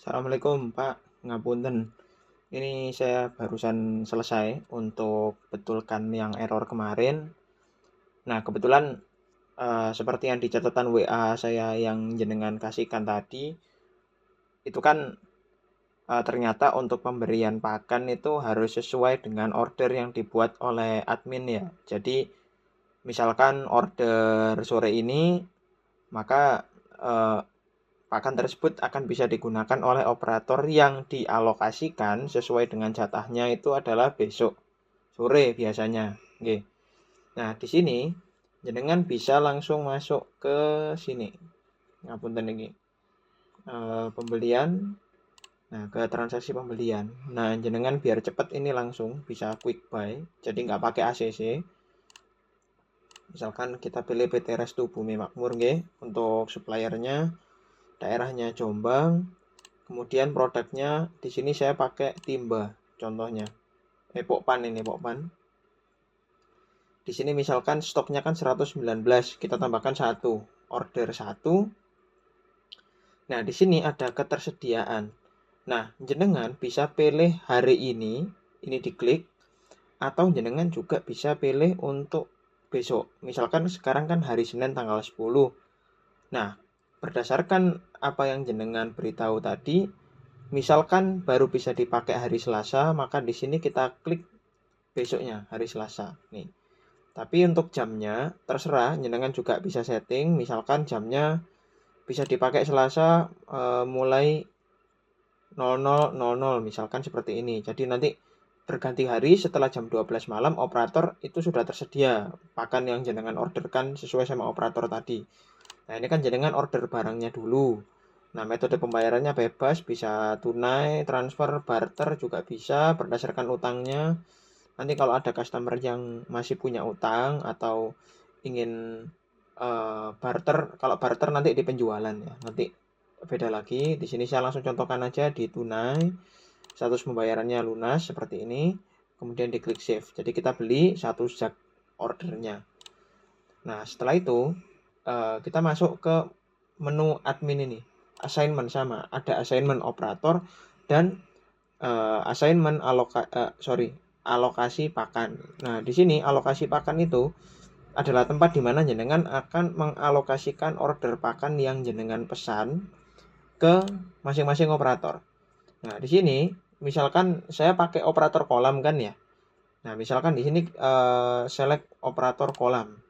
Assalamualaikum Pak, ngapunten. Ini saya barusan selesai untuk betulkan yang error kemarin. Nah, kebetulan seperti yang di catatan WA saya yang jenengan kasihkan tadi, itu kan ternyata untuk pemberian pakan itu harus sesuai dengan order yang dibuat oleh admin ya. Jadi, misalkan order sore ini, maka eh, pakan tersebut akan bisa digunakan oleh operator yang dialokasikan sesuai dengan jatahnya itu adalah besok sore biasanya. Oke. Nah, di sini jenengan bisa langsung masuk ke sini. Ngapunten ini. Pembelian. Nah, ke transaksi pembelian. Nah, jenengan biar cepat ini langsung bisa quick buy. Jadi nggak pakai ACC. Misalkan kita pilih PT Restu Bumi Makmur, nggih, untuk suppliernya daerahnya Jombang. Kemudian produknya di sini saya pakai timba contohnya. Pokpan ini Pokpan. Di sini misalkan stoknya kan 119, kita tambahkan 1, order 1. Nah, di sini ada ketersediaan. Nah, jenengan bisa pilih hari ini diklik, atau jenengan juga bisa pilih untuk besok. Misalkan sekarang kan hari Senin tanggal 10. Nah, berdasarkan apa yang jenengan beritahu tadi, misalkan baru bisa dipakai hari Selasa, maka di sini kita klik besoknya, hari Selasa. Nih. Tapi untuk jamnya terserah, jenengan juga bisa setting, misalkan jamnya bisa dipakai Selasa mulai 00.00 misalkan seperti ini. Jadi nanti berganti hari setelah jam 12 malam operator itu sudah tersedia pakan yang jenengan orderkan sesuai sama operator tadi. Nah, ini kan jenengan order barangnya dulu. Nah, metode pembayarannya bebas, bisa tunai, transfer, barter juga bisa berdasarkan utangnya. Nanti kalau ada customer yang masih punya utang atau ingin barter, kalau barter nanti di penjualan ya. Nanti beda lagi. Di sini saya langsung contohkan aja di tunai. Status pembayarannya lunas seperti ini. Kemudian diklik save. Jadi kita beli satu zak ordernya. Nah, setelah itu kita masuk ke menu admin ini. Assignment sama, ada assignment operator dan assignment alokasi pakan. Nah, di sini alokasi pakan itu adalah tempat di mana jenengan akan mengalokasikan order pakan yang jenengan pesan ke masing-masing operator. Nah, di sini misalkan saya pakai operator kolam kan ya. Nah, misalkan di sini select operator kolam.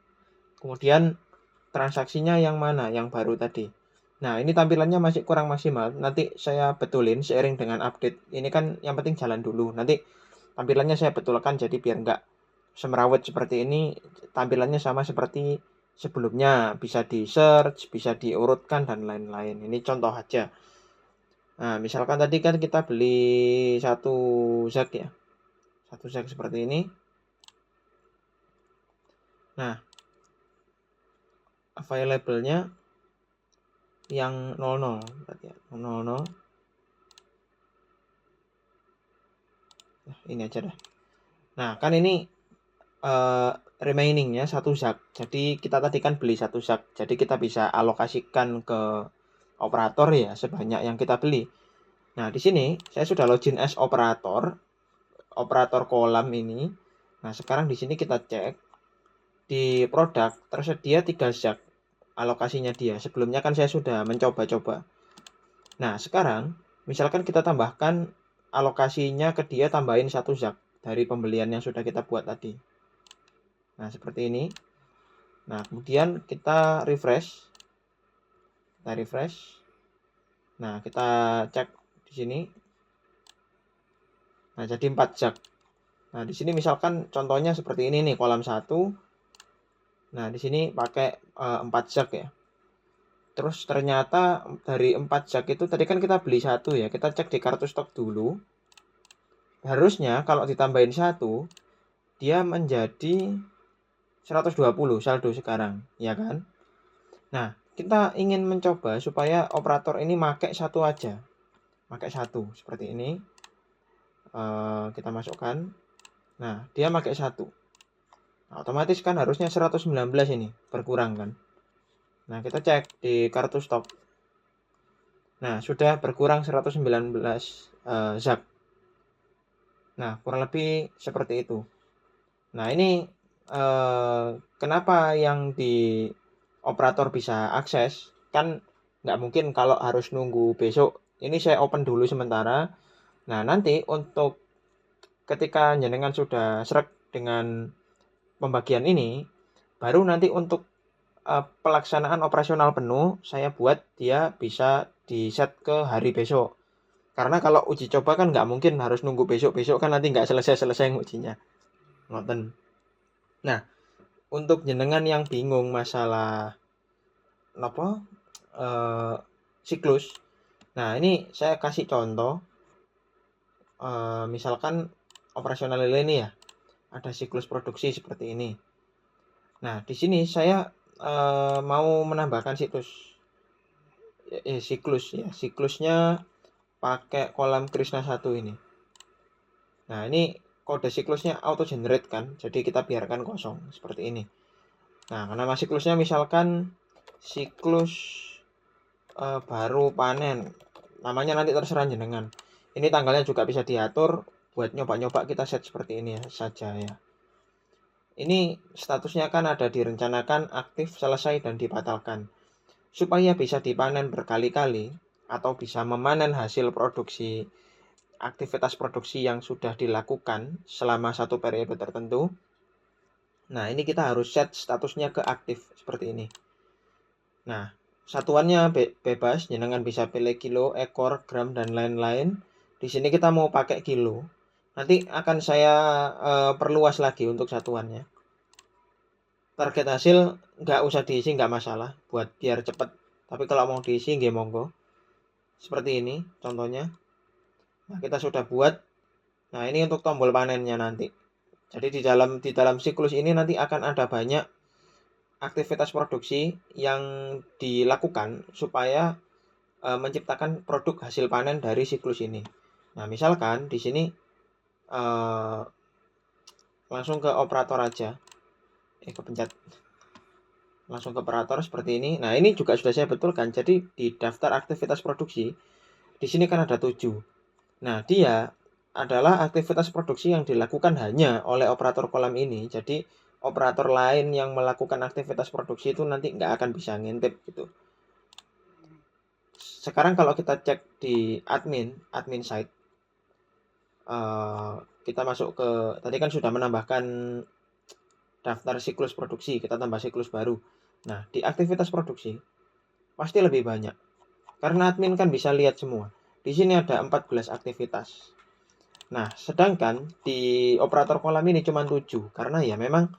Kemudian transaksinya yang mana? Yang baru tadi. Nah, ini tampilannya masih kurang maksimal. Nanti saya betulin seiring dengan update. Ini kan yang penting jalan dulu. Nanti tampilannya saya betulkan jadi biar nggak semerawut seperti ini. Tampilannya sama seperti sebelumnya. Bisa di search, bisa diurutkan, dan lain-lain. Ini contoh aja. Nah, misalkan tadi kan kita beli satu zak ya. Satu zak seperti ini. Nah, available-nya yang 00 berarti ya. 00. Nah, ini aja dah. Nah, kan ini remainingnya satu zak. Jadi kita tadi kan beli satu zak. Jadi kita bisa alokasikan ke operator ya sebanyak yang kita beli. Nah, di sini saya sudah login as operator kolam ini. Nah, sekarang di sini kita cek di produk tersedia 3 zak alokasinya dia. Sebelumnya kan saya sudah mencoba-coba. Nah, sekarang misalkan kita tambahkan alokasinya ke dia, tambahin satu zak dari pembelian yang sudah kita buat tadi. Nah, seperti ini. Nah, kemudian kita refresh. Kita refresh. Nah, kita cek di sini. Nah, jadi 4 zak. Nah, di sini misalkan contohnya seperti ini nih, kolam 1. Nah, di sini pakai 4 zak ya. Terus ternyata dari 4 zak itu tadi kan kita beli satu ya. Kita cek di kartu stok dulu. Harusnya kalau ditambahin 1, dia menjadi 120 saldo sekarang, ya kan? Nah, kita ingin mencoba supaya operator ini pakai satu aja. Pakai satu seperti ini. Kita masukkan. Nah, dia pakai satu. Nah, otomatis kan harusnya 119 ini berkurang kan. Nah, kita cek di kartu stok. Nah, sudah berkurang 119 ZAP. Nah, kurang lebih seperti itu. Nah, ini kenapa yang di operator bisa akses? Kan nggak mungkin kalau harus nunggu besok. Ini saya open dulu sementara. Nah, nanti untuk ketika jenengan sudah srek dengan pembagian ini, baru nanti untuk pelaksanaan operasional penuh, saya buat dia bisa di-set ke hari besok. Karena kalau uji coba kan nggak mungkin harus nunggu besok-besok, kan nanti nggak selesai-selesai ujinya. Ngoten. Nah, untuk jenengan yang bingung masalah apa eh, siklus. Nah, ini saya kasih contoh. Misalkan operasional lele ini ya, ada siklus produksi seperti ini. Nah, di sini saya mau menambahkan siklus ya. Siklusnya pakai kolam Krishna 1 ini. Nah, ini kode siklusnya auto generate kan. Jadi kita biarkan kosong seperti ini. Nah, karena siklusnya misalkan siklus baru panen. Namanya nanti terserah jenengan. Ini tanggalnya juga bisa diatur. Buat nyoba-nyoba kita set seperti ini ya saja ya. Ini statusnya kan ada direncanakan, aktif, selesai, dan dibatalkan. Supaya bisa dipanen berkali-kali atau bisa memanen hasil produksi aktivitas produksi yang sudah dilakukan selama satu periode tertentu. Nah, ini kita harus set statusnya ke aktif seperti ini. Nah, satuannya bebas, jenengan bisa pilih kilo, ekor, gram, dan lain-lain. Di sini kita mau pakai kilo. Nanti akan saya perluas lagi untuk satuannya. Target hasil nggak usah diisi, nggak masalah, buat biar cepet. Tapi kalau mau diisi, nggak monggo. Seperti ini contohnya. Nah, kita sudah buat. Nah, ini untuk tombol panennya nanti. Jadi di dalam siklus ini nanti akan ada banyak aktivitas produksi yang dilakukan supaya menciptakan produk hasil panen dari siklus ini. Nah, misalkan di sini eh, langsung ke operator aja. Kepencet langsung ke operator seperti ini. Nah, ini juga sudah saya betulkan. Jadi di daftar aktivitas produksi di sini kan ada 7. Nah, dia adalah aktivitas produksi yang dilakukan hanya oleh operator kolam ini. Jadi operator lain yang melakukan aktivitas produksi itu nanti nggak akan bisa ngintip gitu. Sekarang kalau kita cek di admin site, kita masuk ke, tadi kan sudah menambahkan daftar siklus produksi, kita tambah siklus baru. Nah, di aktivitas produksi pasti lebih banyak. Karena admin kan bisa lihat semua. Di sini ada 14 aktivitas. Nah, sedangkan di operator kolam ini cuma 7. Karena ya memang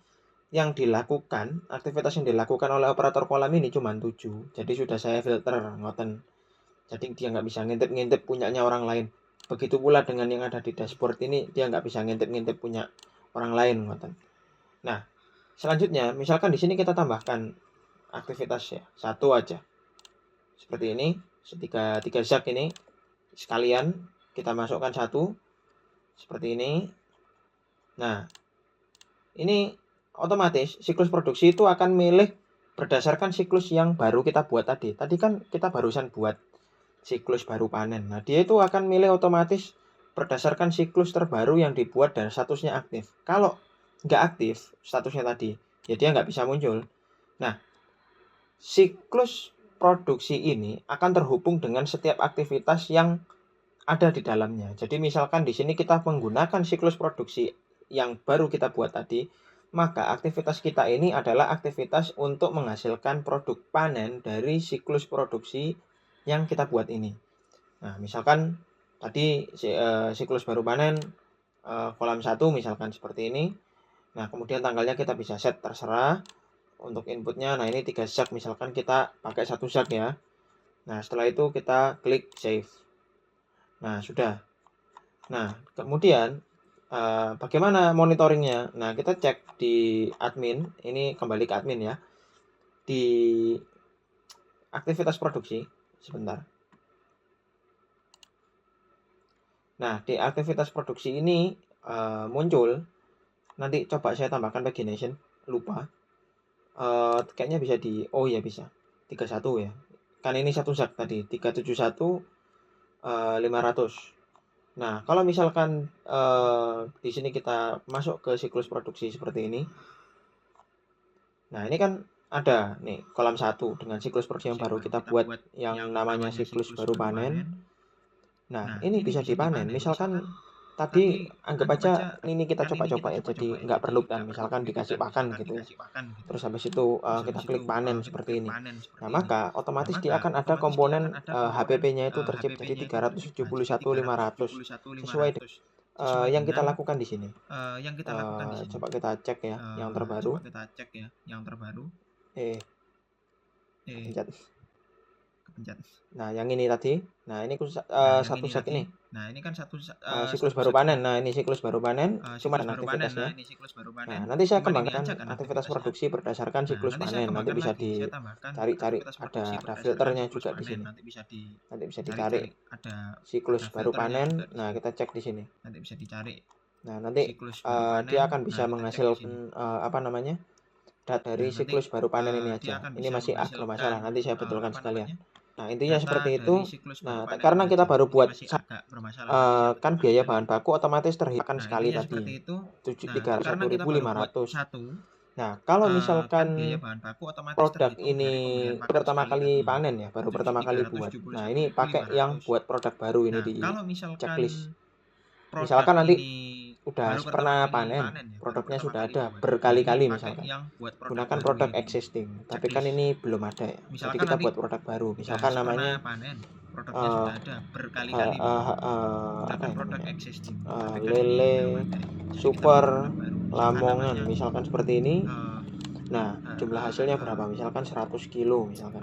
yang dilakukan, aktivitas yang dilakukan oleh operator kolam ini cuma 7. Jadi sudah saya filter, ngoten. Jadi dia nggak bisa ngintip-ngintip punyanya orang lain. Begitu pula dengan yang ada di dashboard ini, dia nggak bisa ngintip-ngintip punya orang lain, ngoten. Nah, selanjutnya, misalkan di sini kita tambahkan aktivitas ya, satu aja. Seperti ini, tiga zak ini, sekalian kita masukkan satu, seperti ini. Nah, ini otomatis siklus produksi itu akan milih berdasarkan siklus yang baru kita buat tadi. Tadi kan kita barusan buat siklus baru panen. Nah, dia itu akan milih otomatis berdasarkan siklus terbaru yang dibuat dan statusnya aktif. Kalau nggak aktif statusnya tadi, ya dia nggak bisa muncul. Nah, siklus produksi ini akan terhubung dengan setiap aktivitas yang ada di dalamnya. Jadi misalkan di sini kita menggunakan siklus produksi yang baru kita buat tadi, maka aktivitas kita ini adalah aktivitas untuk menghasilkan produk panen dari siklus produksi yang kita buat ini. Nah, misalkan tadi siklus baru panen kolam 1 misalkan seperti ini. Nah, kemudian tanggalnya kita bisa set terserah untuk inputnya. Nah, ini 3 zak misalkan kita pakai 1 zak ya. Nah, setelah itu kita klik save. Nah, sudah. Nah, kemudian bagaimana monitoringnya? Nah, kita cek di admin. Ini kembali ke admin ya. Di aktivitas produksi. Sebentar. Nah, di aktivitas produksi ini muncul. Nanti coba saya tambahkan pagination. Lupa. Kayaknya bisa oh ya bisa. 31 ya. kan ini satu zak tadi 371 500. Nah, kalau misalkan di sini kita masuk ke siklus produksi seperti ini. Nah, ini kan ada nih kolam 1 dengan siklus produksi yang baru kita buat yang namanya siklus baru panen. Nah, ini bisa dipanen. Misalkan tadi anggap aja ini kita coba-coba ya, jadi nggak perlu kan, misalkan dikasih pakan gitu ya. Terus habis itu kita klik panen seperti ini. Nah, maka otomatis dia akan ada komponen HPP-nya itu tercipta jadi 371.500 sesuai dengan yang kita lakukan di sini. Coba kita cek ya yang terbaru. Pencet. Nah, yang ini tadi. Nah, ini satu zak ini. Siklus baru panen. Nah, ini siklus baru panen cuma dengan aktivitasnya. Nah, nanti saya kembangkan aktivitas produksi berdasarkan siklus panen. Nanti bisa dicari-cari, ada filternya juga di sini. Nanti bisa dicari siklus baru panen. Nah, kita cek di sini. Nah, nanti dia akan bisa menghasilkan data dari siklus baru panen ini aja. Ini masih agak masalah. Nanti saya betulkan sekalian. Nah, intinya seperti itu. Nah, karena kita baru buat kan biaya bahan baku otomatis terhilangkan sekali tadi 301.500. Nah, kalau misalkan produk ini pertama kali panen ya, baru pertama kali buat. Nah, ini pakai yang buat produk baru ini di checklist. Misalkan nanti udah pernah panen, produknya sudah ada berkali-kali misalkan. Gunakan produk existing, tapi kan ini belum ada ya. Jadi kita buat produk baru. Misalkan namanya lele super Lamongan misalkan seperti ini. Nah, jumlah hasilnya berapa? Misalkan 100 kilo misalkan.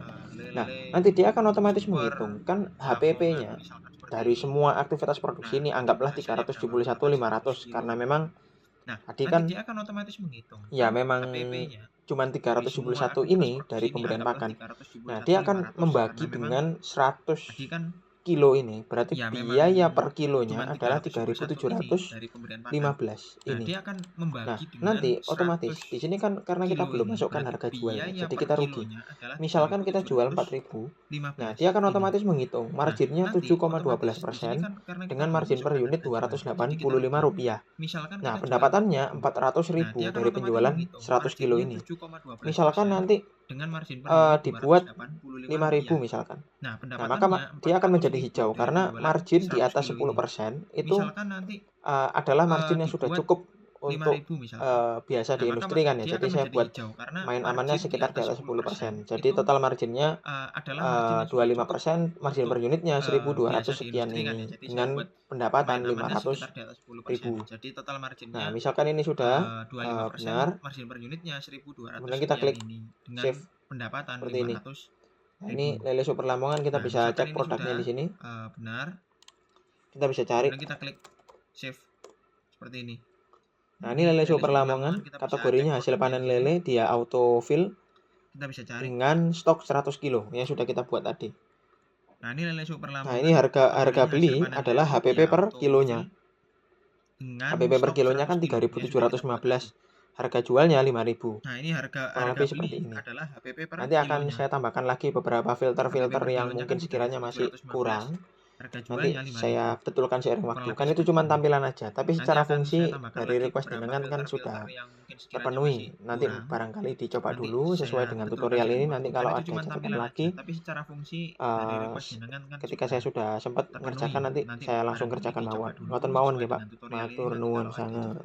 Nah, nanti dia akan otomatis menghitung kan HPP-nya dari semua aktivitas produksi ini, anggaplah 371.500 karena memang tadi kan ya memang cuman 371 ini dari pemberian pakan. Nah, dia akan membagi dengan 100 kilo ini, berarti biaya per kilonya adalah 3.715 ini. Nah, nanti otomatis di sini kan karena kita belum masukkan harga jualnya, jadi kita rugi. Misalkan kita jual 4.000, nah dia akan otomatis menghitung marginnya 7,12% dengan margin per unit Rp285. Nah, pendapatannya 400.000 dari penjualan 100 kilo ini. Misalkan nanti dibuat 5.000 misalkan. Nah, maka dia akan menjadi hijau karena margin di atas 10% itu adalah margin yang sudah cukup untuk biasa di industri kan ya. Jadi saya buat main amannya sekitar di atas 10%. Jadi total marginnya 25%, margin per unitnya 1.200 sekian ini dengan pendapatan 500.000. Nah, misalkan ini sudah benar, kemudian kita klik save seperti ini. Nah, ini lele super Lamongan, kita bisa cek produknya di sini. Kita bisa cari. Nah, ini lele super Lamongan, kategorinya hasil panen lele, dia autofill dengan stok 100 kilo yang sudah kita buat tadi. Nah, ini harga beli adalah HPP per kilonya. HPP per kilonya kan 3.715. Harga jualnya 5.000. Kurang lebih seperti ini. Nanti akan saya tambahkan lagi beberapa filter-filter yang mungkin sekiranya masih kurang. Nanti saya betulkan seiring waktu. Kan itu cuma tampilan aja, tapi secara fungsi dari request jenengan kan sudah terpenuhi. Nanti barangkali dicoba dulu sesuai dengan tutorial ini. Nanti kalau ada catatan lagi, ketika saya sudah sempat mengerjakan nanti saya langsung kerjakan mawon. Ngoten mawon nggih Pak. Matur nuwun sanget.